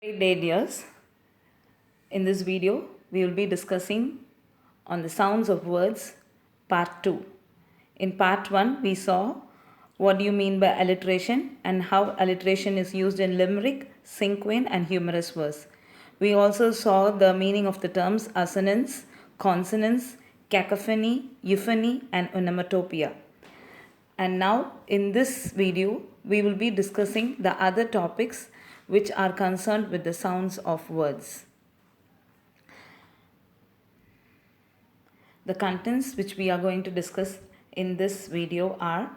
Great day, dears. In this video, we will be discussing on the sounds of words, part 2. In part 1, we saw what do you mean by alliteration and how alliteration is used in limerick, cinquain, and humorous verse. We also saw the meaning of the terms assonance, consonance, cacophony, euphony, and onomatopoeia. And now in this video, we will be discussing the other topics which are concerned with the sounds of words. The contents which we are going to discuss in this video are: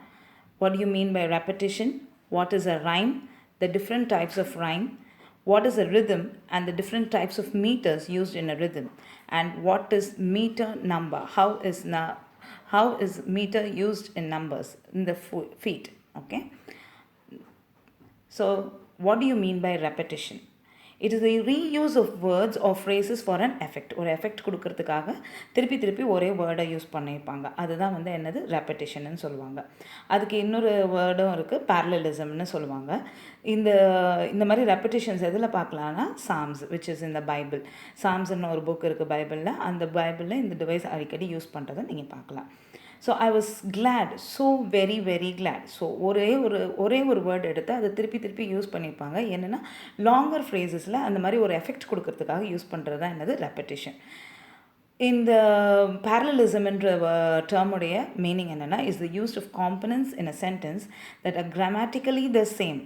what do you mean by repetition, what is a rhyme, the different types of rhyme, what is a rhythm and the different types of meters used in a rhythm, and what is meter number, how is meter used in numbers in the feet. Okay, so what do you mean by repetition? It is the reuse of words or phrases for an effect. ஒரு effect கொடுக்கறதுக்காக திருப்பி ஒரே வேர்டை use பண்ணியிருப்பாங்க. அதுதான் என்னது ரெப்படிஷன்னு சொல்லுவாங்க. அதுக்கு இன்னொரு வேர்டும் இருக்குது, பேரலலிசம்னு சொல்லுவாங்க. இந்த மாதிரி ரெப்படிஷன்ஸ் எதில் பார்க்கலான்னா சாம்ஸ், விச் இஸ் இந்த பைபிள். சாம்ஸ்ன்னு ஒரு புக் இருக்குது பைபிளில். அந்த பைபிளில் இந்த டிவைஸ் அடிக்கடி யூஸ் பண்ணுறதை நீங்கள் பார்க்கலாம். So I was glad, so very very glad. So ஒரே ஒரு வேர்டு எடுத்து அதை திருப்பி யூஸ் பண்ணியிருப்பாங்க. என்னென்னா லாங்கர் ஃப்ரேசஸில் அந்த மாதிரி ஒரு எஃபெக்ட் கொடுக்கறதுக்காக யூஸ் பண்ணுறது தான் என்னது ரெப்படிஷன். இந்த parallelismன்ற டேர்முடைய மீனிங் என்னென்னா is the use of components in a sentence that are grammatically the same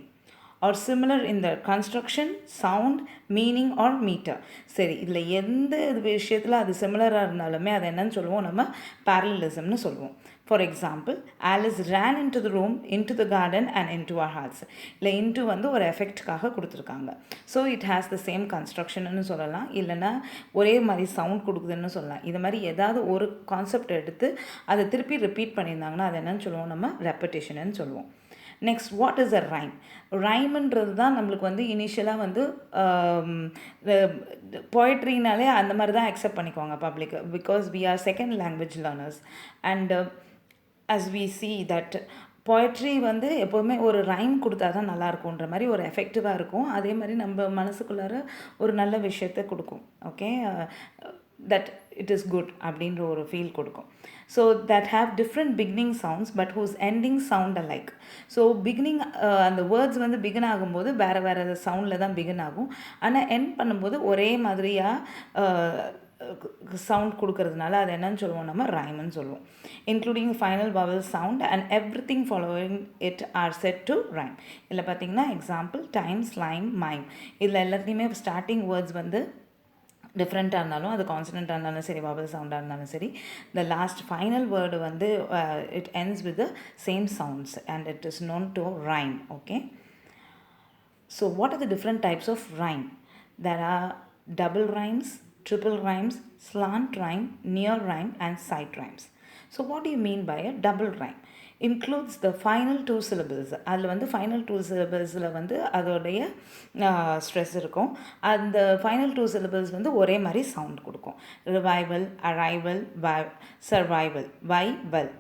or similar in the construction, sound, meaning or meter. சரி, இதில் எந்த விஷயத்தில் அது சிமிலராக இருந்தாலுமே அதை என்னன்னு சொல்லுவோம், நம்ம parallelismனு சொல்லுவோம். For example, Alice ran into the room, into the garden and into our hearts. இல்லை இன்டு ஒரு எஃபெக்ட்காக கொடுத்துருக்காங்க. So it has the same கன்ஸ்ட்ரக்ஷன்னு சொல்லலாம், இல்லைனா ஒரே மாதிரி சவுண்ட் கொடுக்குதுன்னு சொல்லலாம். இது மாதிரி ஏதாவது ஒரு கான்செப்ட் எடுத்து அதை திருப்பி ரிப்பீட் பண்ணியிருந்தாங்கன்னா அதை என்னன்னு சொல்லுவோம், நம்ம ரெப்படிஷன்னு சொல்லுவோம். Next, what is a rhyme? ரைம்ன்றது தான் நம்மளுக்கு இனிஷியலாக போய்ட்ரினாலே அந்த மாதிரி தான் அக்செப்ட் பண்ணிக்குவாங்க public, because we are second language learners. And as we see that poetry எப்போதுமே ஒரு ரைம் கொடுத்தா தான் நல்லாயிருக்குன்ற மாதிரி ஒரு எஃபெக்டிவாக இருக்கும். அதே மாதிரி நம்ம மனசுக்குள்ளார ஒரு நல்ல விஷயத்தை கொடுக்கும். Okay, that it is good அப்படின்ற ஒரு ஃபீல் கொடுக்கும். So that have different beginning sounds but whose ending sound alike. So beginning அந்த வேர்ட்ஸ் பிகின் ஆகும்போது வேறு சவுண்டில் தான் பிகின் ஆகும். ஆனால் எண்ட் பண்ணும்போது ஒரே மாதிரியாக சவுண்ட் கொடுக்கறதுனால அது என்னன்னு சொல்லுவோம், நம்ம ரைம்னு சொல்லுவோம். Including final vowel sound and everything following it or set to rhyme. இதில் பார்த்தீங்கன்னா எக்ஸாம்பிள் டைம், ஸ்லைம், மைம். இதில் எல்லாத்துலேயுமே ஸ்டார்டிங் வேர்ட்ஸ் டிஃப்ரெண்ட்டாக இருந்தாலும், அது கான்சனண்ட்டாக இருந்தாலும் சரி, வவல் சவுண்டாக இருந்தாலும் சரி, the last final word it ends with the same sounds and it is known to rhyme. Okay, so what are the different types of rhyme? There are double rhymes, triple rhymes, slant rhyme, near rhyme and sight rhymes. So what do you mean by a double rhyme? Includes the final two syllables. அதில் final two syllablesல அதோடைய stress இருக்கும். அந்த final two syllables ஒரே மாதிரி sound கொடுக்கும். Revival, arrival, survival, வைவல்,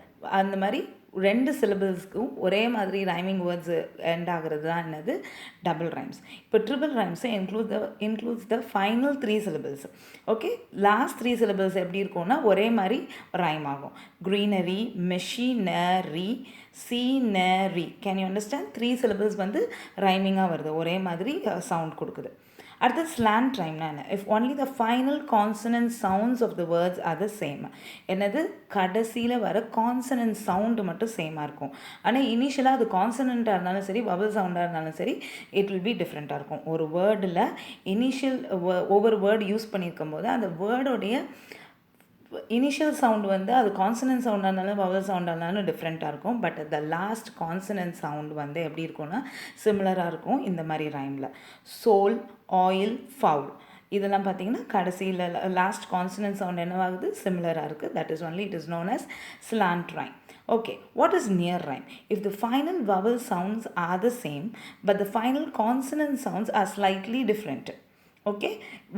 அந்த மாதிரி ரெண்டு சிலபிள்ஸ்க்கும் ஒரே மாதிரி ரைமிங் வேர்ட்ஸ் எண்ட் ஆகிறது தான் என்னது டபுள் ரைம்ஸ். இப்போ ட்ரிபிள் ரைம்ஸை includes the final 3 syllables. Okay, last 3 syllables எப்படி இருக்கும்னா ஒரே மாதிரி ரைம் ஆகும். Greenery, machinery, scenery. Can you understand? 3 syllables ரைமிங்காக வருது, ஒரே மாதிரி சவுண்ட் கொடுக்குது. அடுத்தது ஸ்லாண்ட் ரைம்னா என்ன? If only the final consonant sounds of the words are the same. என்னது, கடைசியில் வர கான்சனன்ட் சவுண்டு மட்டும் சேமாக இருக்கும். ஆனால் இனிஷியலாக அது கான்சனண்ட்டாக இருந்தாலும் சரி, வவல் சவுண்டாக இருந்தாலும் சரி, இட் வில் பி டிஃப்ரெண்ட்டாக இருக்கும். ஒரு வேர்டில் இனிஷியல் ஒவ்வொரு வேர்டு யூஸ் பண்ணியிருக்கும் போது அந்த வேர்டோடைய இனிஷியல் சவுண்ட் அது கான்சனன்ட் சவுண்டாக இருந்தாலும் வவல் சவுண்டாக இருந்தாலும் டிஃப்ரெண்ட்டாக இருக்கும். But the last consonant sound எப்படி இருக்கும்னா சிமிலராக இருக்கும் இந்த மாதிரி ரைமில். சோல், ஆயில், ஃபவுல், இதெல்லாம் பார்த்தீங்கன்னா கடைசியில் லாஸ்ட் கான்சனன்ட் சவுண்ட் என்னவாகுது, சிமிலராக இருக்குது. That is only it is known as slant rhyme. Okay, what is near rhyme? If the final vowel sounds are the same but the final consonant sounds are slightly different. Okay,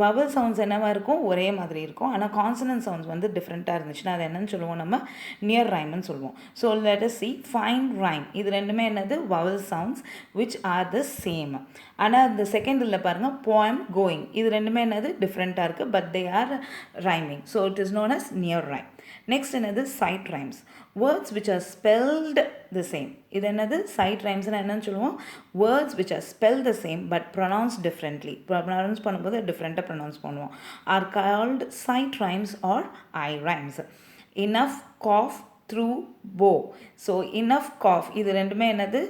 vowel sounds என்னவாக இருக்கும், ஒரே மாதிரி இருக்கும். ஆனால் consonant sounds டிஃப்ரெண்ட்டாக இருந்துச்சுன்னா அது என்னன்னு சொல்லுவோம், நம்ம நியர் ரைம்னு சொல்லுவோம். So let us see fine rhyme. இது ரெண்டுமே என்னது, vowel sounds which are the same. ஆனால் இந்த செகண்டில் பாருங்கள் poem going, இது ரெண்டுமே என்னது டிஃப்ரெண்ட்டாக இருக்குது, but they R rhyming. So it is known as near rhyme. Next என்னது sight rhymes, words which are spelled the same. இது என்னது sight rhymesனால் என்னன்னு சொல்லுவோம், words which are spelled the same but pronounced differently. Pronounce பண்ணும்போது டிஃப்ரெண்ட்டாக pronounce பண்ணுவோம், are called sight rhymes or eye rhymes. enough, cough, through, bow. So enough, cough இது ரெண்டுமே என்னது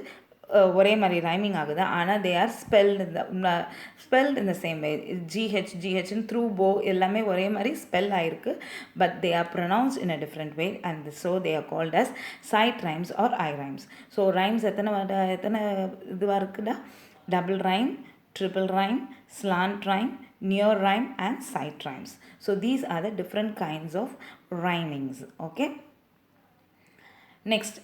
ஒரே மாதிரி ரைமிங் ஆகுது, ஆனால் they are spelt in the same way. ஜிஹெச்னு த்ரூ போ எல்லாமே ஒரே மாதிரி ஸ்பெல் ஆகிருக்கு, but they are pronounced in a different way, and so they are called as sight rhymes or eye rhymes. So rhymes எத்தனை இதுவாக இருக்குடா, double rhyme, triple rhyme, slant rhyme, near rhyme and sight rhymes. So these are the different kinds of rhymings. Okay. Next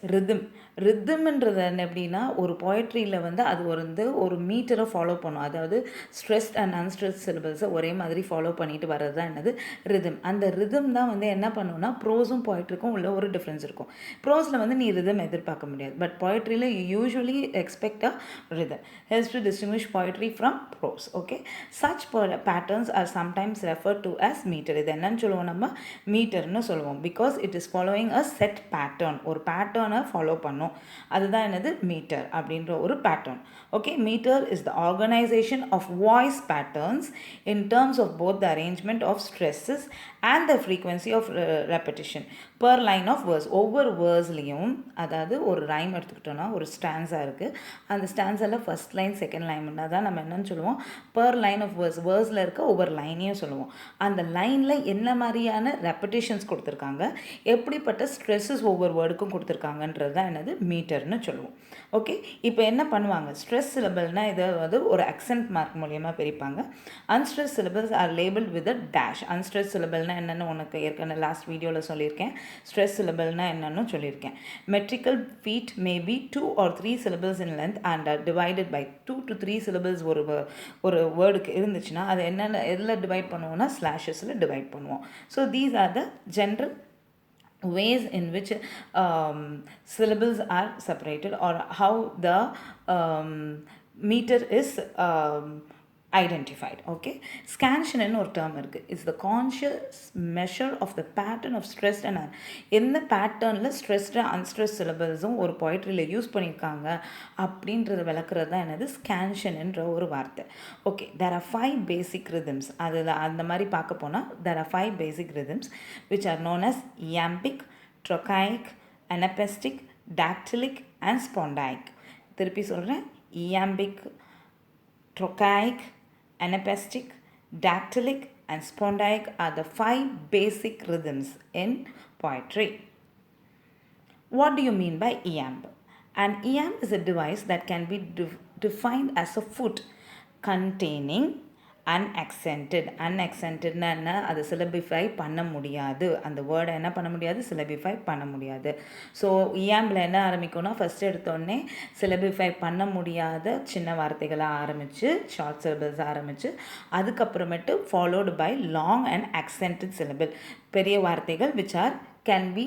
ரிதம்ன்றது என்ன எப்படின்னா, ஒரு போய்ட்ரியில் வந்து அது ஒரு மீட்டரை ஃபாலோ பண்ணும், அதாவது ஸ்ட்ரெஸ்ட் அண்ட் அன்ஸ்ட்ரெஸ்ட் சிலபல்ஸை ஒரே மாதிரி ஃபாலோ பண்ணிட்டு வர்றது தான் என்னது ரிதம். அந்த ரிதம் தான் வந்து என்ன பண்ணுன்னா, ப்ரோஸும் போய்ட்ரிக்கும் உள்ள ஒரு டிஃப்ரென்ஸ் இருக்கும். ப்ரோஸில் வந்து நீ ரிதம் எதிர்பார்க்க முடியாது, பட் போய்ட்ரியில் you usually expect a rhythm. Helps to distinguish poetry from prose. Okay, such patterns are sometimes refer to as metre. இது என்னன்னு சொல்லுவோம், நம்ம மீட்டர்னு சொல்லுவோம், because it is following a set pattern. ஒரு பேட்டர்னை ஃபாலோ பண்ணும், அதுதான் என்னது மீட்டர் அப்படின்ற ஒரு pattern. Okay, metre is the organisation of voice patterns in terms of both the arrangement of stresses and the frequency of repetition per line of verse. ஒவ்வொரு வேர்ஸ்லேயும், அதாவது ஒரு ரைம் எடுத்துக்கிட்டோன்னா, ஒரு ஸ்டான்ஸா இருக்குது, அந்த ஸ்டான்ஸால் ஃபர்ஸ்ட் லைன் செகண்ட் லைன்னா தான் நம்ம என்னன்னு சொல்லுவோம், பர் லைன் ஆஃப் வேர்ஸில் இருக்க ஒவ்வொரு லைனையும் சொல்லுவோம். அந்த லைனில் என்ன மாதிரியான ரெப்படிஷன்ஸ் கொடுத்துருக்காங்க, எப்படிப்பட்ட ஸ்ட்ரெஸ்ஸஸ் ஒவ்வொரு வேர்டுக்கும் கொடுத்துருக்காங்கன்றது தான் என்னது மீட்டர்னு சொல்லுவோம். ஓகே, இப்போ என்ன பண்ணுவாங்க, ஸ்ட்ரெஸ் சிலபல்னால் இதை வந்து ஒரு அக்சென்ட் மார்க் மூலியமாக பிரிப்பாங்க. Unstress syllables are label with a dash. Unstress சிலபல்னால் என்னென்னு உனக்கு ஏற்கனவே லாஸ்ட் வீடியோவில் சொல்லியிருக்கேன், ஸ்ட்ரெஸ் சிலபல்னால் என்னென்னு சொல்லியிருக்கேன். Metrical feet may be 2 or 3 syllables in length and are divided by 2 to 3 syllables. ஒரு வேர்டுக்கு இருந்துச்சுன்னா அது என்னென்ன எதில் டிவைட் பண்ணுவோம்னா ஸ்லாஷஸில் டிவைட் பண்ணுவோம். So these are the general ways in which syllables are separated, or how the meter is identified. Okay, scansion ன்னு ஒரு term இருக்கு. It's the conscious measure of the pattern of stressed and எந்த பேட்டர்னில் stressed unstressed சிலபல்ஸும் ஒரு போய்ட்ரியில் use பண்ணியிருக்காங்க அப்படின்றத விளக்குறது தான் என்னது ஸ்கான்ஷன்ன்ற ஒரு வார்த்தை. Okay, there are 5 basic rhythms. அதில் அந்த மாதிரி பார்க்க போனால் there are 5 basic rhythms which are known as iambic, trochaic, anapestic, dactylic and spondaic. திருப்பி சொல்கிறேன், iambic, trochaic, anapestic, dactylic and spondaic are the 5 basic rhythms in poetry. What do you mean by iamb? An iamb is a device that can be defined as a foot containing unaccented. Unaccented-னா என்ன, அது syllabify பண்ண முடியாது, அந்த வேர்டை என்ன பண்ண முடியாது, syllabify பண்ண முடியாது. ஸோ இயாம்பில் என்ன ஆரம்பிக்கும்னா, ஃபஸ்ட்டு எடுத்தோடனே சிலபிஃபை பண்ண முடியாத சின்ன வார்த்தைகளை ஆரம்பித்து ஷார்ட் சிலபிள்ஸ் ஆரம்பித்து அதுக்கப்புறமேட்டு followed by long and accented syllable, பெரிய வார்த்தைகள் which are can be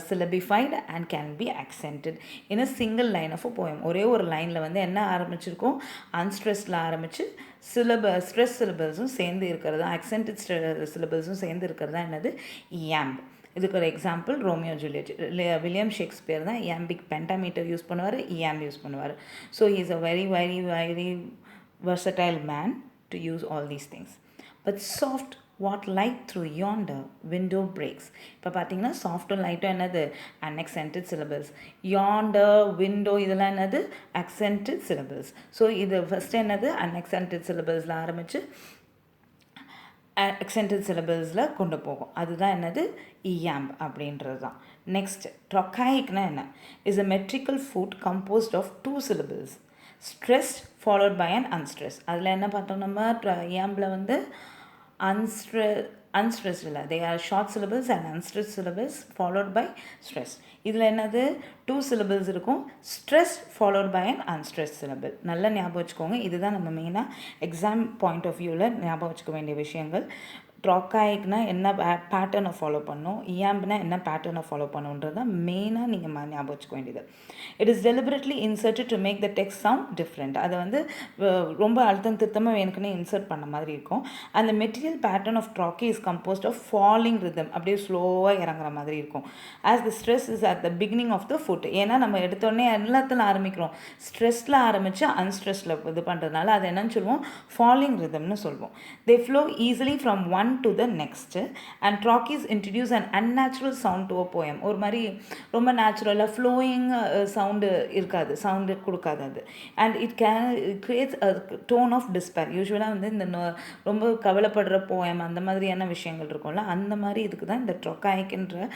syllabified and can be accented in a single line of a poem. ஒரே ஒரு லைனில் வந்து என்ன ஆரம்பிச்சிருக்கோம், அன்ஸ்ட்ரெஸ்டில் ஆரம்பித்து ஸ்ட்ரெஸ் சிலபிள்ஸும் சேர்ந்து இருக்கிறது, accented சிலபிள்ஸும் சேர்ந்து இருக்கிறது தான் என்னது இயாம்ப். இதுக்கு ஒரு example Romeo Juliet. William Shakespeare தான் இயாம்பிக் பென்டாமீட்டர் யூஸ் பண்ணுவார், இயாம்ப் யூஸ் பண்ணுவார். So he is a very very very versatile man to use all these things. But soft what light through yonder window breaks. இப்போ பார்த்தீங்கன்னா சாஃப்ட்டும் லைட்டும் என்னது, unaccented syllables. yonder window இதெல்லாம் என்னது, accented syllables. So இது first என்னது unaccented syllablesல ஆரம்பித்து accented syllablesல கொண்டு போகும், அதுதான் என்னது iamb அப்படின்றது தான். நெக்ஸ்ட் trochaicனா என்ன, is a metrical foot composed of 2 syllables stressed followed by an unstressed. அதில் என்ன பார்த்தோம் நம்ம, iambல வந்து unstressed இல்லை, they are short syllables and unstressed syllables followed by stress. இதில் என்னது 2 syllables இருக்கும், stressed followed by an unstressed syllable. நல்லா ஞாபகம் வச்சுக்கோங்க, இதுதான் நம்ம மெயினாக எக்ஸாம் பாயிண்ட் ஆஃப் வியூவில் ஞாபகம் வச்சுக்க வேண்டிய விஷயங்கள். ட்ராக்காயிக்னா என்ன பேட்டர்னை ஃபாலோ பண்ணும், இயாம்ப்னா என்ன பேட்டர்னை ஃபாலோ பண்ணுன்றது தான் மெயினாக நீங்கள் ஞாபகம் வச்சுக்க வேண்டியது. It is deliberately inserted to make the text sound different. அதை வந்து ரொம்ப அழுத்தம் திருத்தமாக எனக்குன்னு இன்சர்ட் பண்ண மாதிரி இருக்கும். அந்த material pattern of trochee is composed of falling rhythm, அப்படியே ஸ்லோவாக இறங்குற மாதிரி இருக்கும். As the stress is at the beginning of the foot. ஏன்னா நம்ம எடுத்தோடனே எல்லாத்தில் ஆரம்பிக்கிறோம், ஸ்ட்ரெஸ்ஸில் ஆரம்பித்து அன்ஸ்ட்ரெஸ்ஸில் இது பண்ணுறதுனால அது என்னன்னு சொல்லுவோம், ஃபாலிங் ரிதம்னு சொல்லுவோம். They flow easily from one to the next, and trockees introduce an unnatural sound to a poem. ஒரு மாதிரி ரொம்ப நேச்சுரலாக ஃப்ளோயிங் சவுண்டு இருக்காது, சவுண்டு கொடுக்காது அது. And it creates a tone of despair. யூஸ்வலாக வந்து இந்த ரொம்ப கவலைப்படுற போயம் அந்த மாதிரியான விஷயங்கள் இருக்கும்ல, அந்த மாதிரி இதுக்கு தான் இந்த ட்ரொக்காய்க்குன்ற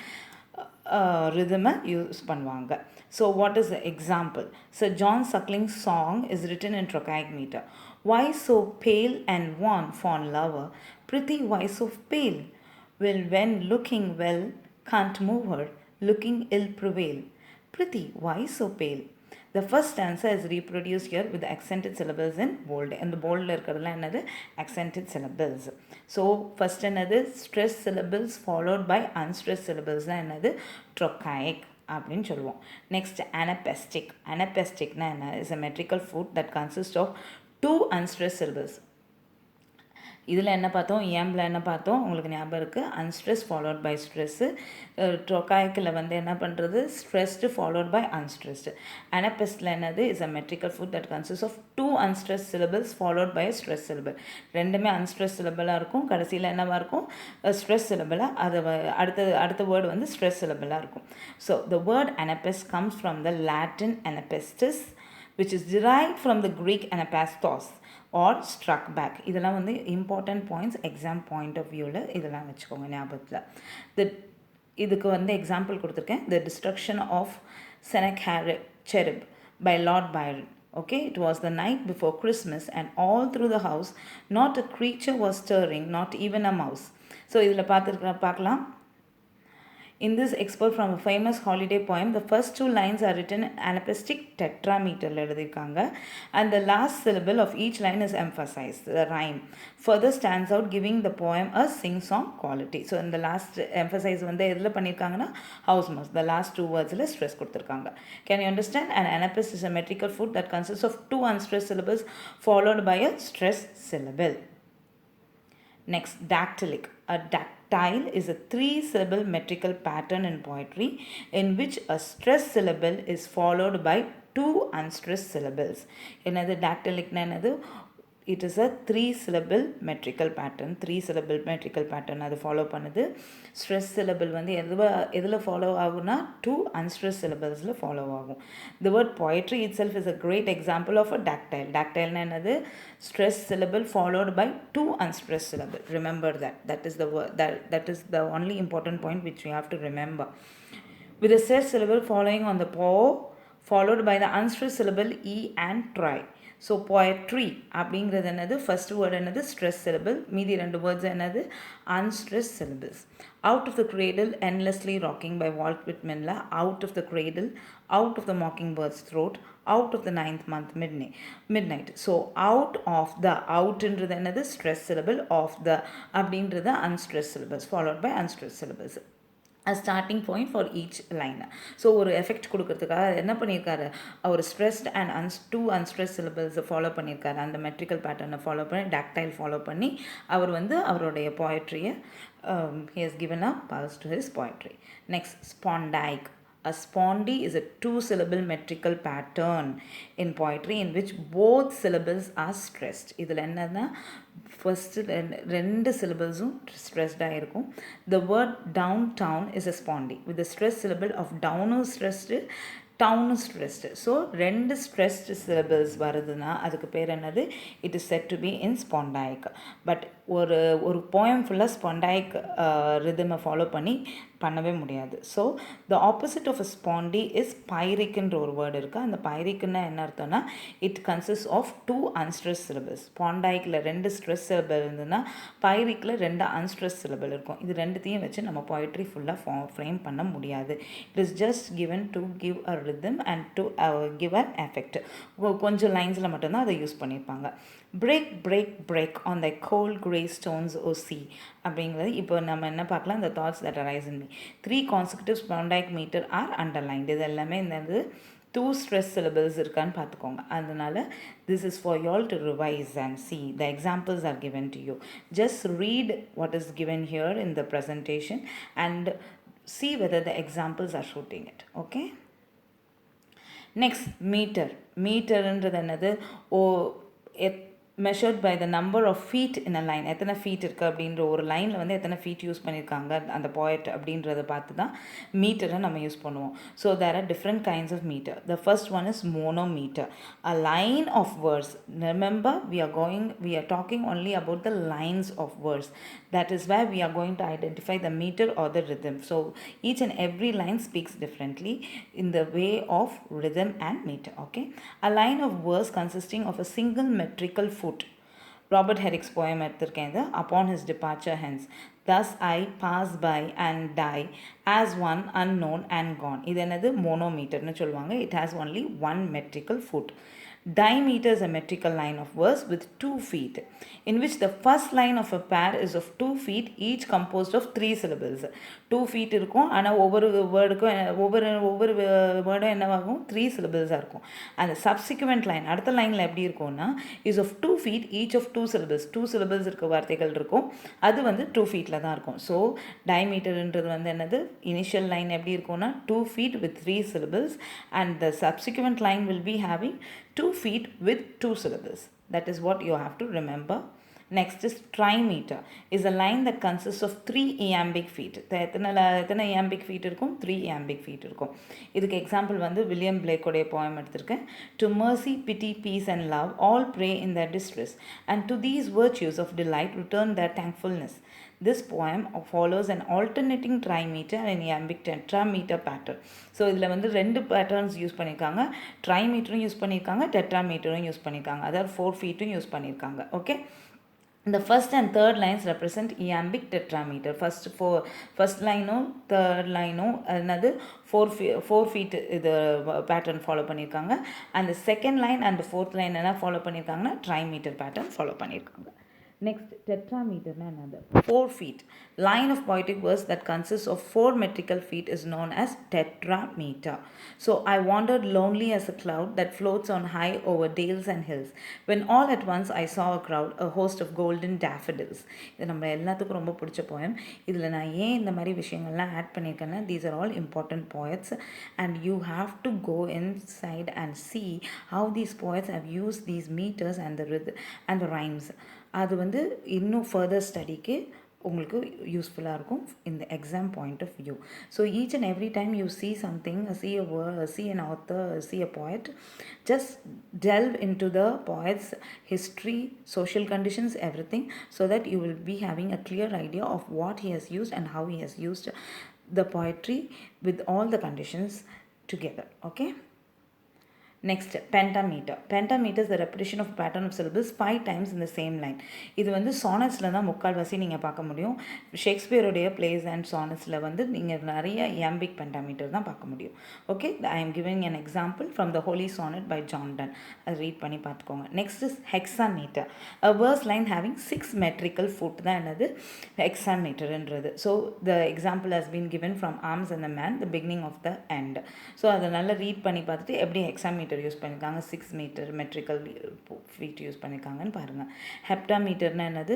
ரிதமை யூஸ் பண்ணுவாங்க. So what is the example? So John Suckling's song is written in Trochaic meter. Why so pale and wan, fond lover? Prithee, why so pale? Will when looking well, can't move her, looking ill prevail. Prithee, why so pale? The first stanza is reproduced here with the accented syllables in bold. And the bold irukadala another accented syllables. So first another stressed syllables followed by unstressed syllables na another trochaic அப்படின்னு சொல்லுவோம். Next anapestic. அனபெஸ்டிக்னா என்ன? Is a metrical foot that consist of 2 unstressed syllables. இதில் என்ன பார்த்தோம், ஏம்பில் என்ன பார்த்தோம், உங்களுக்கு ஞாபகம் இருக்குது, அன்ஸ்ட்ரெஸ் ஃபாலோட் பை ஸ்ட்ரெஸ்ஸு. ட்ரொக்காய்க்கில் வந்து என்ன பண்ணுறது, ஸ்ட்ரெஸ்டு ஃபாலோட் பை அன்ஸ்ட்ரெஸ்டு. அனபெஸ்டில் என்னது, is a metrical foot that consist of 2 unstressed syllables followed by stress syllable. ரெண்டுமே அன்ஸ்ட்ரெஸ் சிலபிளாக இருக்கும், கடைசியில் என்னவாக இருக்கும், ஸ்ட்ரெஸ் சிலபிளாக. அது அடுத்த வேர்டு வந்து ஸ்ட்ரெஸ் சிலபிளாக இருக்கும். So the word anapest comes from the Latin anapestis, which is derived from the Greek anapastos or struck back. இதெல்லாம் வந்து important points, exam point of வியூவில் இதெல்லாம் வச்சுக்கோங்க ஞாபகத்தில். இதுக்கு வந்து எக்ஸாம்பிள் கொடுத்துருக்கேன். The destruction of Sennacherib by Lord Byron. Okay, it was the night before Christmas and all through the house not a creature was stirring, not even a mouse. So இதில் பார்க்கலாம். In this excerpt from a famous holiday poem, the first 2 lines are written in anapestic tetrameter எழுதிருக்காங்க, and the last syllable of each line is emphasized. The rhyme further stands out, giving the poem a sing-song quality. So in the last emphasize வந்து எதில் பண்ணியிருக்காங்கன்னா house mouse, the last 2 wordsல stress கொடுத்துருக்காங்க. Can you understand? An anapest is a metrical foot that consists of 2 unstressed syllables followed by a stressed syllable. Next, dactylic. A dactyle is a 3-syllable metrical pattern in poetry in which a stressed syllable is followed by 2 unstressed syllables. Another dactylic na another, it is a 3-syllable metrical pattern. 3-syllable metrical pattern அது follow பண்ணுது. Stress syllable வந்து எதில் follow ஆகும்னா 2 unstressed syllablesல follow ஆகும். The word poetry itself is a great example of a dactyle. Dactyle என்னது? Stress syllable followed by 2 unstressed syllable. Remember that. That is the word. That is the only important point which we have to remember. With a stressed syllable following on the po, followed by the unstressed syllable e and try. So poetry அப்படிங்கிறது என்னது, first word என்னது, stress syllable, மீதி 2 words என்னது, unstress syllables. Out of the cradle endlessly rocking by Walt விட்மனில் out of the cradle, out of the mocking bird's throat, out of the 9th month midnight. So out of the, அவுட்ன்றது என்னது, stress syllable, of the அப்படின்றது unstress syllables followed by unstress syllables. a starting point for each line. So ஒரு effect கொடுக்கறதுக்காக என்ன பண்ணியிருக்காரு, அவர் stressed and 2 unstressed syllables follow பண்ணியிருக்காரு. அந்த மெட்ரிக்கல் பேட்டர்னை ஃபாலோ பண்ணி, டாக்டைல் ஃபாலோ பண்ணி அவர் வந்து அவருடைய போயட்ரியை he has given a pulse to his poetry. Next, SPONDAIC. A spondee is a 2-syllable metrical pattern in poetry in which both syllables are stressed. இதில் என்னன்னா first 2 syllablesum stressed இருக்கும். The word downtown is a spondee with the stress syllable of down stressed, town stressed. So 2 stressed syllables வருதுன்னா அதுக்கு பேர் என்னது, it is said to be in spondaic. But ஒரு poem ஃபுல்லாக spondaic ரிதமை follow பண்ணவே முடியாது. So the opposite of a spondee is பைரிக்ன்ற ஒரு வேர்டு இருக்குது. அந்த பைரிக்குன்னா என்ன அர்த்தம்னா, it consist of 2 unstressed syllables. ஸ்பாண்டாயிக்கில் 2 ஸ்ட்ரெஸ் சிலபிள் இருந்ததுன்னா பைரிக்கில் 2 unstressed syllable இருக்கும். இது ரெண்டுத்தையும் வச்சு நம்ம போய்ட்ரி ஃபுல்லாக ஃப்ரேம் பண்ண முடியாது. It is just given to give a rhythm and to give an effect. கொஞ்சம் லைன்ஸில் மட்டும்தான் அதை யூஸ் பண்ணியிருப்பாங்க. break break break on the cold grey stones o sea அப்படிங்கிறது இப்போ நம்ம என்ன பார்க்கலாம், the thoughts that arise in me. 3 consecutive spondaic meter are underlined. இது எல்லாமே இந்த 2 stress syllables இருக்கான்னு பார்த்துக்கோங்க. அதனால this is for you all to revise and see. The examples are given to you. Just read what is given here in the presentation and see whether the examples are shooting it. Okay? Next, meter. Meterன்றது என்னது? measured by the number of feet in a line. எத்தனை feet இருக்குது அப்படின்ற ஒரு லைனில் வந்து எத்தனை feet use பண்ணியிருக்காங்க அந்த poet அப்படின்றத பார்த்து தான் மீட்டரை நம்ம யூஸ் பண்ணுவோம். So there are different kinds of meter. The first one is monometer. A line of verse. Remember, we are talking only about the lines of verse. That is where we are going to identify the meter or the rhythm. So each and every line speaks differently in the way of rhythm and meter. Okay. A line of verse consisting of a single metrical foot. Robert Herrick's poem எடுத்திருக்கேன். Upon his departure hence, thus I pass by and die as one unknown and gone. இது என்னது? மோனோமீட்டர்னு சொல்லுவாங்க. It has only one metrical foot. Diameter is a metrical line of verse with 2 feet, in which the first line of a pair is of 2 feet, each composed of 3 syllables. 2 feet இருக்கும், ஆனால் ஒவ்வொரு வேர்டும் என்னவாகும்? 3 syllables இருக்கும். அந்த subsequent line, அடுத்த லைனில் எப்படி இருக்கும்னா, is of 2 feet, each of 2 syllables. 2 syllables இருக்க வார்த்தைகள் இருக்கும், அது வந்து 2 feetல தான் இருக்கும். ஸோ diameterன்றது வந்து என்னது? Initial line எப்படி இருக்கும்னா 2 feet with 3 syllables, and the subsequent line will be having 2 feet with 2 syllables. That is what you have to remember. Next is trimeter. Is a line that consists of 3 iambic feet. எத்தனை iambic feet இருக்கும்? 3 iambic feet இருக்கும். இதுக்கு example வந்து William பிளேக்கோடைய poem எடுத்திருக்கேன். To mercy, pity, peace and love all pray in their distress, and to these virtues of delight return their thankfulness. This poem follows an alternating trimeter and iambic tetrameter pattern. So இதில் வந்து 2 patterns use பண்ணியிருக்காங்க. ட்ரைமீட்டரும் use பண்ணியிருக்காங்க, டெட்ராமீட்டரும் use பண்ணியிருக்காங்க. அதாவது 4 feet use பண்ணியிருக்காங்க. Okay. The first and third lines represent iambic tetrameter. First line third line another 4 feet இது pattern follow பண்ணியிருக்காங்க. And the second line and the fourth line என்ன follow பண்ணியிருக்காங்கன்னா trimeter pattern follow பண்ணியிருக்காங்க. Next, tetrameter na another 4 feet. Line of poetic verse that consists of 4 metrical feet is known as tetrameter. So I wandered lonely as a cloud that floats on high over dales and hills, when all at once I saw a crowd, a host of golden daffodils. இது நம்ம எல்லாத்துக்கும் ரொம்ப பிடிச்ச poem. இதில் நான் ஏன் இந்த மாதிரி விஷயங்கள்லாம் ஆட் பண்ணியிருக்கேன்னா, these are all important poets and you have to go inside and see how these poets have used these meters and the rhythm and the rhymes. அது வந்து இன்னும் ஃபர்தர் ஸ்டடிக்கு உங்களுக்கு யூஸ்ஃபுல்லாக இருக்கும் in the exam point of view. So each and every time you see something, see a word, see an author, see a poet, just delve into the poet's history, social conditions, everything, so that you will be having a clear idea of what he has used and how he has used the poetry with all the conditions together. Okay. Next, pentameter. Pentameter is the repetition of pattern of syllables 5 times in the same line. இது வந்து சானட்ஸில் தான் முக்கால்வாசி நீங்கள் பார்க்க முடியும். ஷேக்ஸ்பியருடைய place and சானட்ஸில் வந்து நீங்கள் நிறைய iambic pentameter தான் பார்க்க முடியும். Okay, I am giving an example from the Holy Sonnet by John Donne. அதை ரீட் பண்ணி பார்த்துக்கோங்க. Next is hexameter. A verse line having 6 metrical foot தான் என்னது hexameterன்றது. So the example has been given from Arms and the Man, the beginning of the end. So அதை நல்லா read பண்ணி பார்த்துட்டு எப்படி hexameter யூஸ் பண்ணியிருக்காங்க, 6 meter மெட்ரிக்கல் ஃபீட் யூஸ் பண்ணியிருக்காங்கன்னு பாருங்கள். ஹெப்டாமீட்டர்னா என்னது?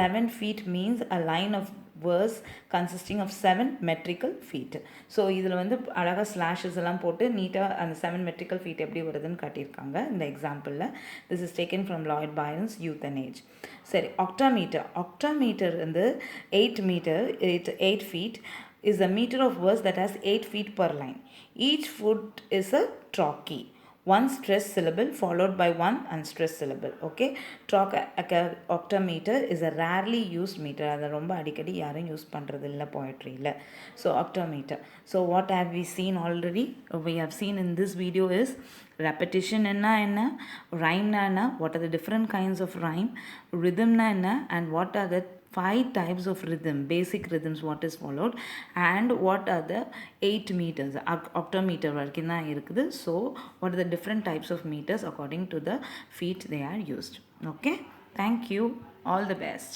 7 feet means a line of verse consisting of 7 metrical feet. So இதில் வந்து அழகாக ஸ்லாஷஸ் எல்லாம் போட்டு நீட்டாக அந்த 7 metrical feet எப்படி வருதுன்னு காட்டியிருக்காங்க இந்த எக்ஸாம்பிளில். This is taken from Lord Byron's youth and age. சரி, octameter. Octameter வந்து 8 feet is a meter of verse that has 8 feet per line. Each foot is a trochee. One stressed syllable followed by one unstressed syllable. Okay, octameter is a rarely used meter. அதை ரொம்ப அடிக்கடி யாரும் use பண்ணுறது இல்லை poetryல. So octameter. So what have we seen already? We have seen in this video is repetition என்ன, rhyme என்ன, what are the different kinds of rhyme, rhythm என்ன, and what are the 5 types of rhythm, basic rhythms what is followed, and what are the 8 meters, octameter வரைக்கும் தான் இருக்குது. So what are the different types of meters according to the feet they are used. Okay, thank you, all the best.